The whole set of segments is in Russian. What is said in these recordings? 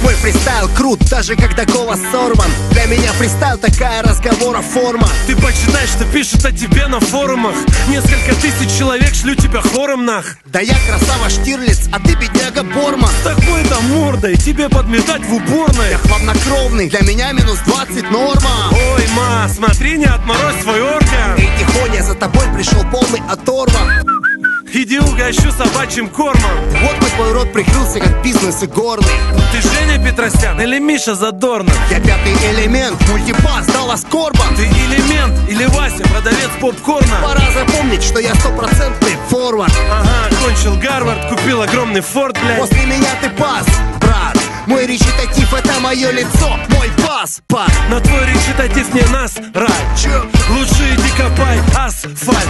Мой фристайл крут, даже когда голос сорван. Для меня фристайл такая разговора форма. Ты почитай, что пишут о тебе на форумах. Несколько тысяч человек шлют тебя хором нах. Да я красава Штирлиц, а ты бедняга Борма. С такой-то мордой тебе подметать в уборной. Я хладнокровный, для меня минус 20 норма. Ой, ма, смотри, не отморозь свой орган. Эй, тихоня, за тобой пришел полный оторва. Иди угощу собачьим кормом. Вот мой твой рот прикрылся, как бизнес и горный. Ты Женя Петросян или Миша Задорнов? Я пятый элемент, мультипас, Даллас Корбан. Ты элемент или Вася, продавец попкорна? Пора запомнить, что я стопроцентный форвард. Ага, кончил Гарвард, купил огромный форт, блядь. После меня ты пас, брат. Мой речитатив — это мое лицо, мой паспорт. На твой речитатив не насрать. Чё? Лучше иди копай асфальт.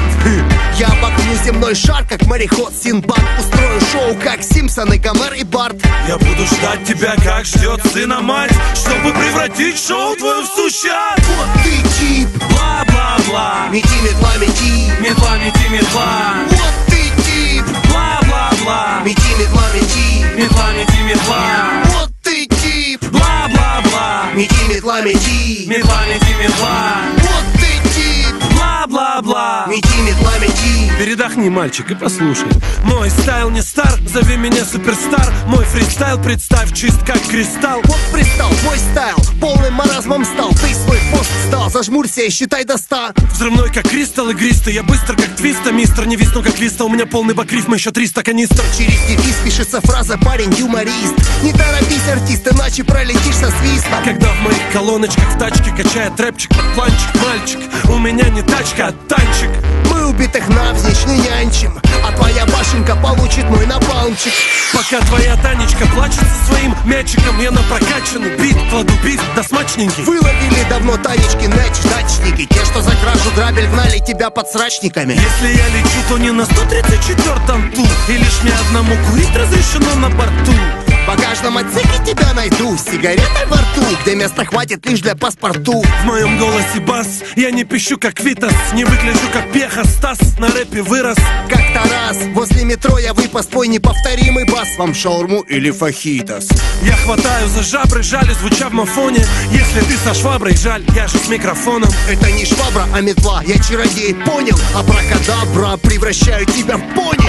Я обогну земной шар, как мореход Синбад. Устрою шоу, как Симпсоны, Гомер и Барт. Я буду ждать тебя, как ждет сына мать, чтобы превратить шоу твое в сущий ад. Вот ты тип, Бла-бла-бла, мети, метла, мети. метла, мети, метла. Вот ты тип, Бла-бла-бла, мети, метла, мети. метла, мети, метла. Вот ты тип, Бла-бла-бла, мети, метла, мети. метла, мети, метла. Вот ты тип, Бла-бла-бла. мети, метла, мети. Передохни, мальчик, и послушай. Мой стайл не стар, зови меня суперстар. Мой фристайл представь чист как кристалл. Вот пристал, твой стайл, полным маразмом стал. Ты свой пост стал, зажмурься и считай до 100. Взрывной как кристалл игристый, я быстр как твиста, мистер. Не висну как виста, у меня полный бакрифм, еще 300 канистр. Через девиз пишется фраза «парень юморист». Не торопись, артист, иначе пролетишь со свистом. Когда в моих колоночках в тачке качает трэпчик под планчик, мальчик, у меня не тачка, а танчик. Мы убитых навзничь не нянчим, а твоя башенка получит мой напалмчик. Пока твоя Танечка плачет со своим мячиком, я на прокачанный бит кладу бит, да смачненький. Выловили давно Танечки дачники. Те, что за кражу грабель, гнали тебя подсрачниками. Если я лечу, то не на 134-м ту, и лишь мне одному курить разрешено на борту. В багажном отсеке тебя найду с сигаретой во рту, где места хватит лишь для паспорту. В моем голосе бас, я не пищу как Витас, не выгляжу как Пеха, Стас на рэпе вырос. Как-то раз возле метро я выпас твой неповторимый бас. Вам шаурму или фахитос? Я хватаю за жабры, жаль, звуча в мафоне. Если ты со шваброй, жаль, я же с микрофоном. Это не швабра, а метла, я чародей, понял? Абракадабра, превращаю тебя в пони.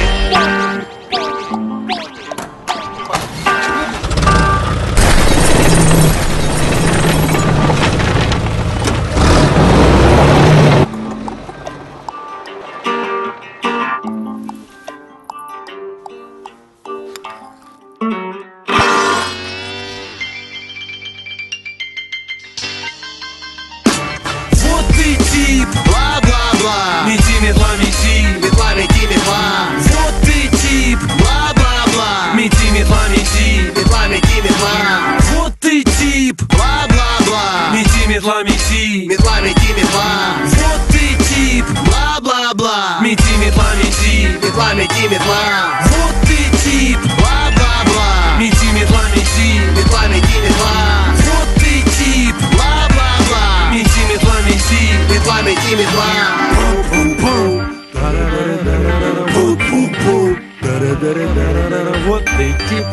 Вот ты тип, Бла-бла-бла, мети, метла, мети. метла, мети, метла. Вот ты тип, Бла-бла-бла, мети, метла, мети. метла, мети, метла. Вот ты тип, Бла-бла-бла, мети, метла, мети. метла, мети, метла. Вот ты тип, Бла-бла-бла, мети, метла, мети. метла, мети, метла. Вот ты тип, Бла-бла-бла, мети, метла, мети. метла, мети, метла. Вот ты тип, Бла-бла-бла, мети, метла, мети. метла, мети, метла. Вот ты тип.